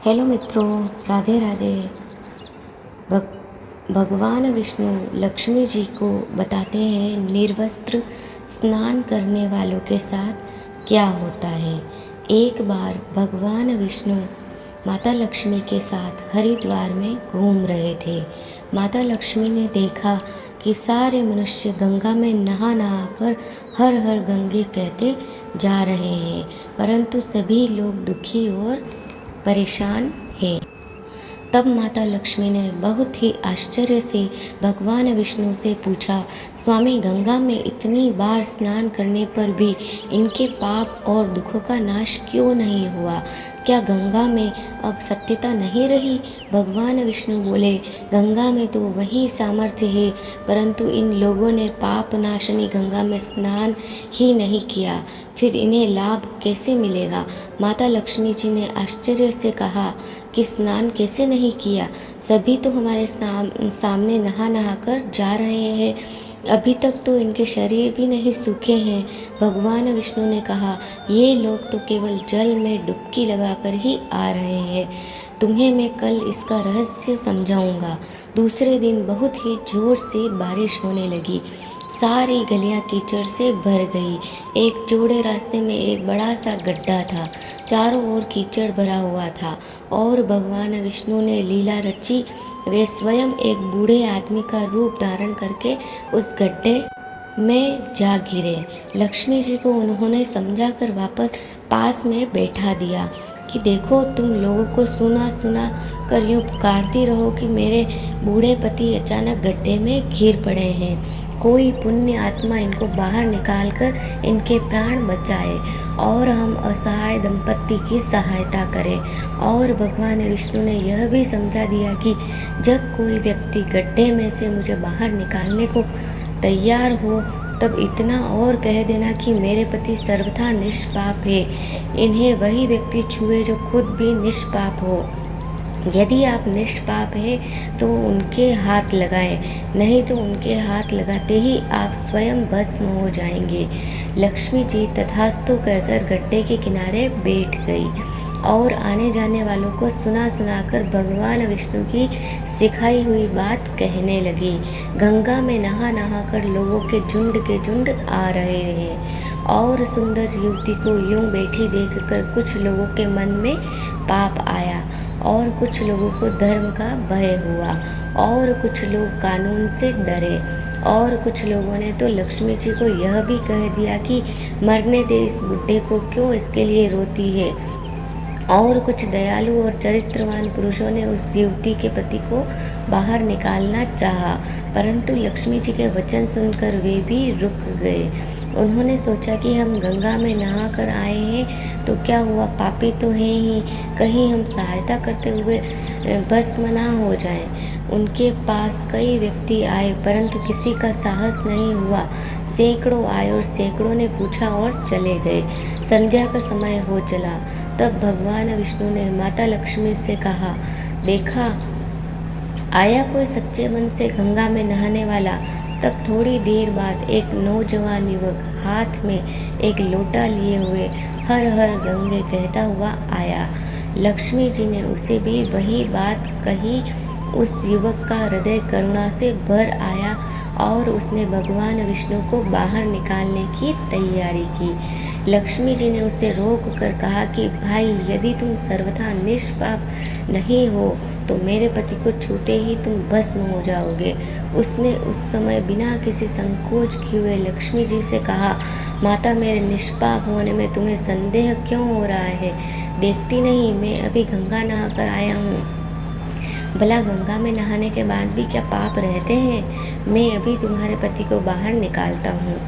Hello मित्रों, राधे राधे। भगवान विष्णु लक्ष्मी जी को बताते हैं निर्वस्त्र स्नान करने वालों के साथ क्या होता है। एक बार भगवान विष्णु माता लक्ष्मी के साथ हरिद्वार में घूम रहे थे। माता लक्ष्मी ने देखा कि सारे मनुष्य गंगा में नहा नहा कर हर हर गंगे कहते जा रहे हैं, परंतु सभी लोग दुखी और परेशान है। तब माता लक्ष्मी ने बहुत ही आश्चर्य से भगवान विष्णु से पूछा, स्वामी, गंगा में इतनी बार स्नान करने पर भी इनके पाप और दुखों का नाश क्यों नहीं हुआ? क्या गंगा में अब सत्यता नहीं रही? भगवान विष्णु बोले, गंगा में तो वही सामर्थ्य है, परंतु इन लोगों ने पाप नाशनी गंगा में स्नान ही नहीं किया, फिर इन्हें लाभ कैसे मिलेगा? माता लक्ष्मी जी ने आश्चर्य से कहा कि स्नान कैसे नहीं किया? सभी तो हमारे सामने नहा नहा कर जा रहे हैं, अभी तक तो इनके शरीर भी नहीं सूखे हैं। भगवान विष्णु ने कहा, ये लोग तो केवल जल में डुबकी लगाकर ही आ रहे हैं, तुम्हें मैं कल इसका रहस्य समझाऊंगा। दूसरे दिन बहुत ही जोर से बारिश होने लगी। सारी गलियां कीचड़ से भर गई। एक चौड़े रास्ते में एक बड़ा सा गड्ढा था, चारों ओर कीचड़ भरा हुआ था और भगवान विष्णु ने लीला रची। वे स्वयं एक बूढ़े आदमी का रूप धारण करके उस गड्ढे में जा गिरे। लक्ष्मी जी को उन्होंने समझाकर वापस पास में बैठा दिया कि देखो, तुम लोगों को सुना सुना कर यूँ पुकारती रहो कि मेरे बूढ़े पति अचानक गड्ढे में गिर पड़े हैं। कोई पुण्य आत्मा इनको बाहर निकालकर इनके प्राण बचाए और हम असहाय दंपत्ति की सहायता करें। और भगवान विष्णु ने यह भी समझा दिया कि जब कोई व्यक्ति गड्ढे में से मुझे बाहर निकालने को तैयार हो, तब इतना और कह देना कि मेरे पति सर्वथा निष्पाप है। इन्हें वही व्यक्ति छुए जो खुद भी निष्पाप हो। यदि आप निष्पाप हैं तो उनके हाथ लगाएं, नहीं तो उनके हाथ लगाते ही आप स्वयं भस्म हो जाएंगे। लक्ष्मी जी तथास्तु कहकर गड्ढे के किनारे बैठ गई और आने जाने वालों को सुना सुनाकर भगवान विष्णु की सिखाई हुई बात कहने लगी। गंगा में नहा नहा कर लोगों के झुंड आ रहे हैं और सुंदर युवती को यूं बैठी देखकर कुछ लोगों के मन में पाप आया और कुछ लोगों को धर्म का भय हुआ और कुछ लोग कानून से डरे और कुछ लोगों ने तो लक्ष्मी जी को यह भी कह दिया कि मरने दे इस बुढ़े को, क्यों इसके लिए रोती है। और कुछ दयालु और चरित्रवान पुरुषों ने उस युवती के पति को बाहर निकालना चाहा, परंतु लक्ष्मी जी के वचन सुनकर वे भी रुक गए। उन्होंने सोचा कि हम गंगा में नहा कर आए हैं तो क्या हुआ, पापी तो हैं ही, कहीं हम सहायता करते हुए भस्म ना हो जाएं। उनके पास कई व्यक्ति आए, परंतु किसी का साहस नहीं हुआ। सैकड़ों आए और सैकड़ों ने पूछा और चले गए। संध्या का समय हो चला। तब भगवान विष्णु ने माता लक्ष्मी से कहा, देखा आया कोई सच्चे मन से गंगा में नहाने वाला। तब थोड़ी देर बाद एक नौजवान युवक हाथ में एक लोटा लिए हुए हर हर गंगे कहता हुआ आया। लक्ष्मी जी ने उसे भी वही बात कही। उस युवक का हृदय करुणा से भर आया और उसने भगवान विष्णु को बाहर निकालने की तैयारी की। लक्ष्मी जी ने उसे रोक कर कहा कि भाई, यदि तुम सर्वथा निष्पाप नहीं हो तो मेरे पति को छूते ही तुम भस्म हो जाओगे। उसने उस समय बिना किसी संकोच किए हुए लक्ष्मी जी से कहा, माता, मेरे निष्पाप होने में तुम्हें संदेह क्यों हो रहा है? देखती नहीं मैं अभी गंगा नहा कर आया हूँ। भला गंगा में नहाने के बाद भी क्या पाप रहते हैं? मैं अभी तुम्हारे पति को बाहर निकालता हूँ।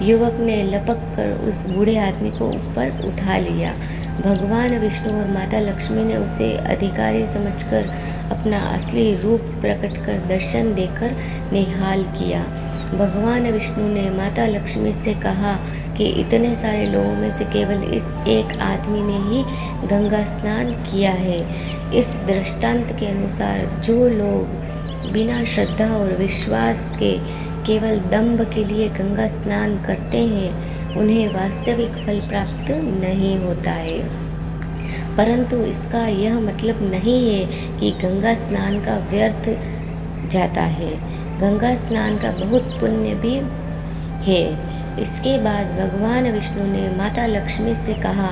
युवक ने लपक कर उस बूढ़े आदमी को ऊपर उठा लिया। भगवान विष्णु और माता लक्ष्मी ने उसे अधिकारी समझकर अपना असली रूप प्रकट कर दर्शन देकर निहाल किया। भगवान विष्णु ने माता लक्ष्मी से कहा कि इतने सारे लोगों में से केवल इस एक आदमी ने ही गंगा स्नान किया है। इस दृष्टांत के अनुसार जो लोग बिना श्रद्धा और विश्वास के केवल दंभ के लिए गंगा स्नान करते हैं, उन्हें वास्तविक फल प्राप्त नहीं होता है। परंतु इसका यह मतलब नहीं है कि गंगा स्नान का व्यर्थ जाता है। गंगा स्नान का बहुत पुण्य भी है। इसके बाद भगवान विष्णु ने माता लक्ष्मी से कहा,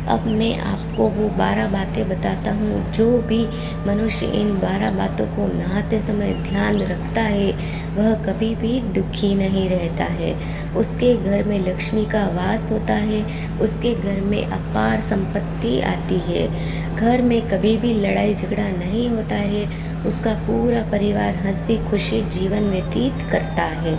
अब मैं आपको वो 12 बातें बताता हूँ। जो भी मनुष्य इन 12 बातों को नहाते समय ध्यान रखता है वह कभी भी दुखी नहीं रहता है। उसके घर में लक्ष्मी का वास होता है, उसके घर में अपार संपत्ति आती है, घर में कभी भी लड़ाई झगड़ा नहीं होता है, उसका पूरा परिवार हंसी खुशी जीवन व्यतीत करता है।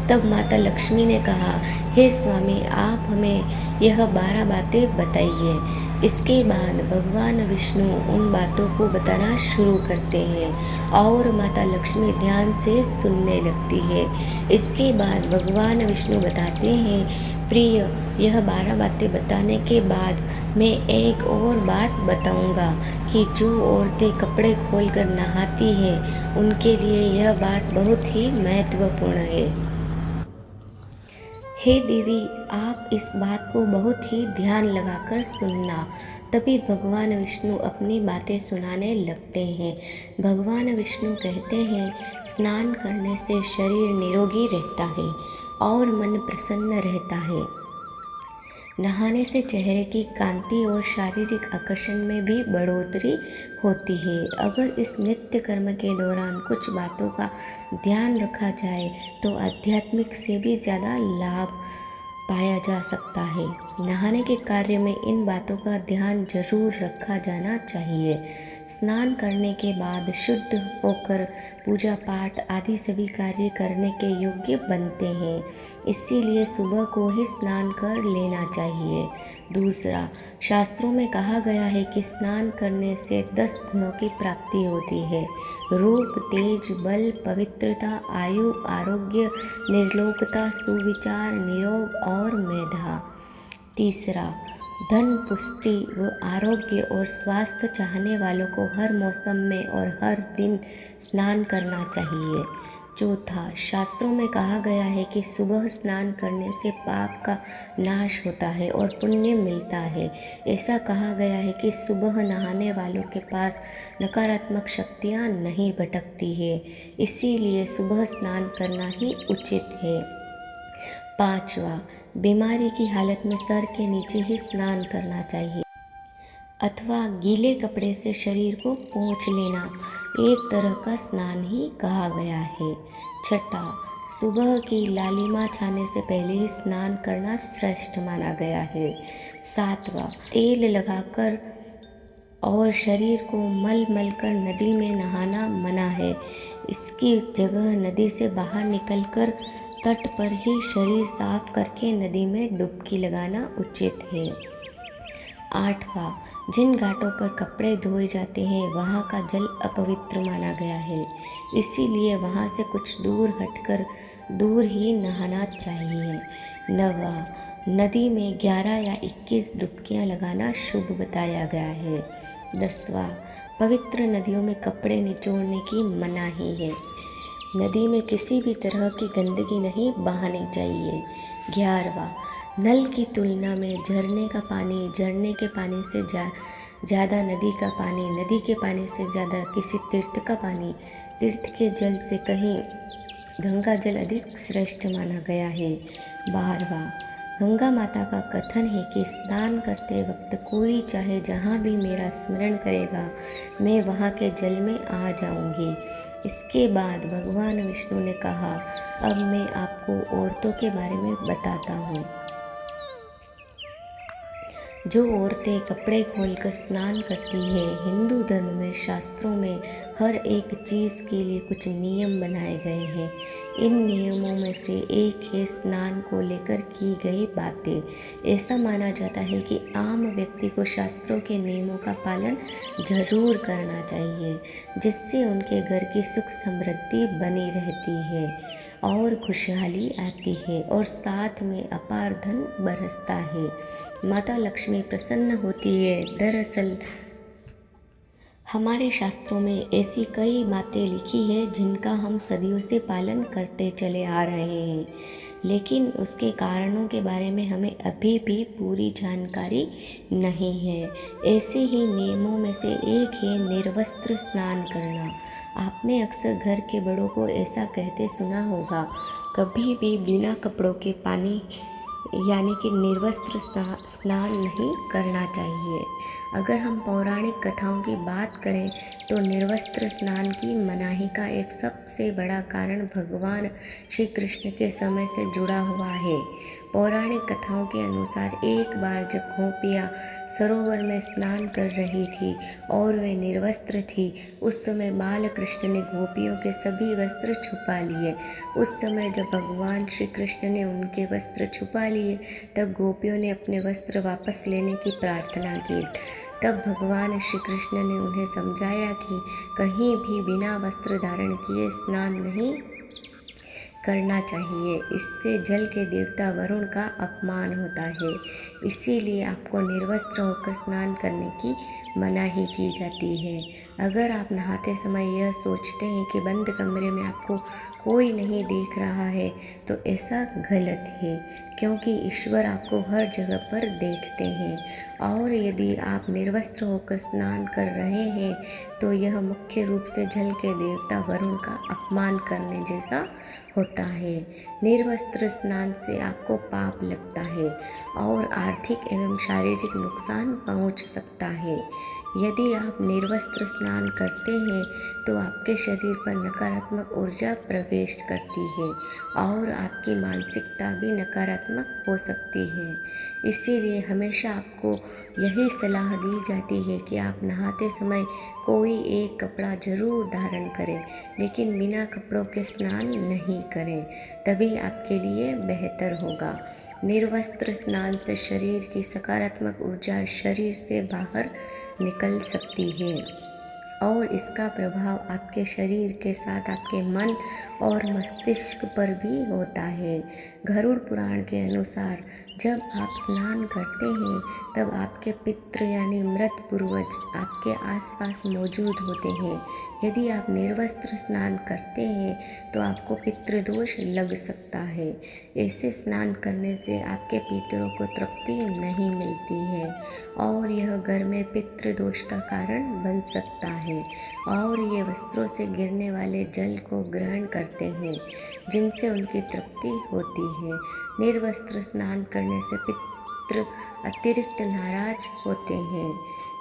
तब माता लक्ष्मी ने कहा, हे स्वामी, आप हमें यह 12 बातें बताइए। इसके बाद भगवान विष्णु उन बातों को बताना शुरू करते हैं और माता लक्ष्मी ध्यान से सुनने लगती है। इसके बाद भगवान विष्णु बताते हैं, प्रिय, यह 12 बातें बताने के बाद मैं एक और बात बताऊंगा कि जो औरतें कपड़े खोलकर नहाती हैं उनके लिए यह बात बहुत ही महत्वपूर्ण है। हे देवी, आप इस बात को बहुत ही ध्यान लगाकर सुनना। तभी भगवान विष्णु अपनी बातें सुनाने लगते हैं। भगवान विष्णु कहते हैं, स्नान करने से शरीर निरोगी रहता है और मन प्रसन्न रहता है। नहाने से चेहरे की कांति और शारीरिक आकर्षण में भी बढ़ोतरी होती है। अगर इस नित्य कर्म के दौरान कुछ बातों का ध्यान रखा जाए तो आध्यात्मिक से भी ज़्यादा लाभ पाया जा सकता है। नहाने के कार्य में इन बातों का ध्यान जरूर रखा जाना चाहिए। स्नान करने के बाद शुद्ध होकर पूजा पाठ आदि सभी कार्य करने के योग्य बनते हैं। इसीलिए सुबह को ही स्नान कर लेना चाहिए। दूसरा, शास्त्रों में कहा गया है कि स्नान करने से 10 गुणों की प्राप्ति होती है। रूप, तेज, बल, पवित्रता, आयु, आरोग्य, निर्लोकता, सुविचार, निरोग और मेधा। तीसरा, धन, पुष्टि व आरोग्य और स्वास्थ्य चाहने वालों को हर मौसम में और हर दिन स्नान करना चाहिए। चौथा, शास्त्रों में कहा गया है कि सुबह स्नान करने से पाप का नाश होता है और पुण्य मिलता है। ऐसा कहा गया है कि सुबह नहाने वालों के पास नकारात्मक शक्तियाँ नहीं भटकती है, इसीलिए सुबह स्नान करना ही उचित है। पांचवा, बीमारी की हालत में सर के नीचे ही स्नान करना चाहिए अथवा गीले कपड़े से शरीर को पोंछ लेना एक तरह का स्नान ही कहा गया है। छठा, सुबह की लालिमा छाने से पहले ही स्नान करना श्रेष्ठ माना गया है। सातवां, तेल लगाकर और शरीर को मल मल कर नदी में नहाना मना है। इसकी जगह नदी से बाहर निकलकर तट पर ही शरीर साफ करके नदी में डुबकी लगाना उचित है। आठवां, जिन घाटों पर कपड़े धोए जाते हैं वहाँ का जल अपवित्र माना गया है, इसीलिए वहाँ से कुछ दूर हटकर दूर ही नहाना चाहिए। नवा, नदी में 11 या 21 डुबकियाँ लगाना शुभ बताया गया है। 10वां, पवित्र नदियों में कपड़े निचोड़ने की मनाही है। नदी में किसी भी तरह की गंदगी नहीं बहानी चाहिए। 11वां, नल की तुलना में झरने का पानी, झरने के पानी से ज़्यादा नदी का पानी, नदी के पानी से ज़्यादा किसी तीर्थ का पानी, तीर्थ के जल से कहीं गंगा जल अधिक श्रेष्ठ माना गया है। 12वां, गंगा माता का कथन है कि स्नान करते वक्त कोई चाहे जहाँ भी मेरा स्मरण करेगा मैं वहाँ के जल में आ जाऊँगी। इसके बाद भगवान विष्णु ने कहा, अब मैं आपको औरतों के बारे में बताता हूँ। जो औरतें कपड़े खोलकर स्नान करती हैं, हिंदू धर्म में शास्त्रों में हर एक चीज़ के लिए कुछ नियम बनाए गए हैं। इन नियमों में से एक है स्नान को लेकर की गई बातें। ऐसा माना जाता है कि आम व्यक्ति को शास्त्रों के नियमों का पालन जरूर करना चाहिए, जिससे उनके घर की सुख समृद्धि बनी रहती है और खुशहाली आती है और साथ में अपार धन बरसता है। माता लक्ष्मी प्रसन्न होती है। दरअसल हमारे शास्त्रों में ऐसी कई बातें लिखी है जिनका हम सदियों से पालन करते चले आ रहे हैं। लेकिन उसके कारणों के बारे में हमें अभी भी पूरी जानकारी नहीं है। ऐसे ही नियमों में से एक है निर्वस्त्र स्नान करना। आपने अक्सर घर के बड़ों को ऐसा कहते सुना होगा, कभी भी बिना कपड़ों के पानी यानी कि निर्वस्त्र स्नान नहीं करना चाहिए। अगर हम पौराणिक कथाओं की बात करें तो निर्वस्त्र स्नान की मनाही का एक सबसे बड़ा कारण भगवान श्री कृष्ण के समय से जुड़ा हुआ है। पौराणिक कथाओं के अनुसार एक बार जब गोपियाँ सरोवर में स्नान कर रही थी और वे निर्वस्त्र थी, उस समय बाल कृष्ण ने गोपियों के सभी वस्त्र छुपा लिए। उस समय जब भगवान श्री कृष्ण ने उनके वस्त्र छुपा लिए, तब गोपियों ने अपने वस्त्र वापस लेने की प्रार्थना की। तब भगवान श्री कृष्ण ने उन्हें समझाया कि कहीं भी बिना वस्त्र धारण किए स्नान नहीं करना चाहिए, इससे जल के देवता वरुण का अपमान होता है। इसीलिए आपको निर्वस्त्र होकर स्नान करने की मनाही की जाती है। अगर आप नहाते समय यह सोचते हैं कि बंद कमरे में आपको कोई नहीं देख रहा है, तो ऐसा गलत है, क्योंकि ईश्वर आपको हर जगह पर देखते हैं। और यदि आप निर्वस्त्र होकर स्नान कर रहे हैं तो यह मुख्य रूप से जल के देवता वरुण का अपमान करने जैसा होता है। निर्वस्त्र स्नान से आपको पाप लगता है और आर्थिक एवं शारीरिक नुकसान पहुंच सकता है। यदि आप निर्वस्त्र स्नान करते हैं तो आपके शरीर पर नकारात्मक ऊर्जा प्रवेश करती है और आपकी मानसिकता भी नकारात्मक हो सकती है। इसीलिए हमेशा आपको यही सलाह दी जाती है कि आप नहाते समय कोई एक कपड़ा जरूर धारण करें, लेकिन बिना कपड़ों के स्नान नहीं करें, तभी आपके लिए बेहतर होगा। निर्वस्त्र स्नान से शरीर की सकारात्मक ऊर्जा शरीर से बाहर निकल सकती है और इसका प्रभाव आपके शरीर के साथ आपके मन और मस्तिष्क पर भी होता है। गरुड़ पुराण के अनुसार जब आप स्नान करते हैं तब आपके पितृ यानी मृत पूर्वज आपके आसपास मौजूद होते हैं। यदि आप निर्वस्त्र स्नान करते हैं तो आपको पितृदोष लग सकता है। ऐसे स्नान करने से आपके पितरों को तृप्ति नहीं मिलती है और यह घर में पितृदोष का कारण बन सकता है और ये वस्त्रों से गिरने वाले जल को ग्रहण करते हैं, जिनसे उनकी तृप्ति होती है। निर्वस्त्र स्नान करने से पितृ अतिरिक्त नाराज होते हैं,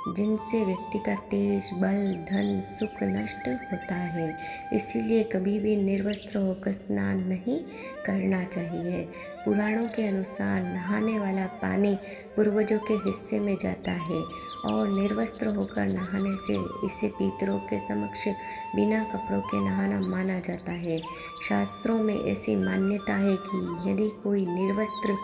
जिनसे व्यक्ति का तेज, बल, धन, सुख नष्ट होता है। इसीलिए कभी भी निर्वस्त्र होकर स्नान नहीं करना चाहिए। पुराणों के अनुसार नहाने वाला पानी पूर्वजों के हिस्से में जाता है और निर्वस्त्र होकर नहाने से इसे पितरों के समक्ष बिना कपड़ों के नहाना माना जाता है। शास्त्रों में ऐसी मान्यता है कि यदि कोई निर्वस्त्र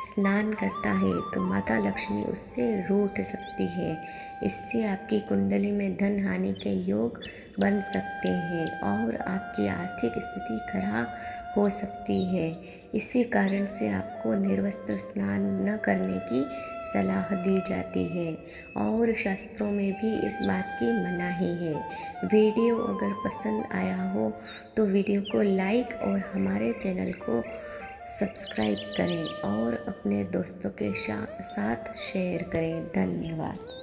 स्नान करता है तो माता लक्ष्मी उससे रूठ सकती है। इससे आपकी कुंडली में धन हानि के योग बन सकते हैं और आपकी आर्थिक स्थिति खराब हो सकती है। इसी कारण से आपको निर्वस्त्र स्नान न करने की सलाह दी जाती है और शास्त्रों में भी इस बात की मनाही है। वीडियो अगर पसंद आया हो तो वीडियो को लाइक और हमारे चैनल को सब्सक्राइब करें और अपने दोस्तों के साथ शेयर करें। धन्यवाद।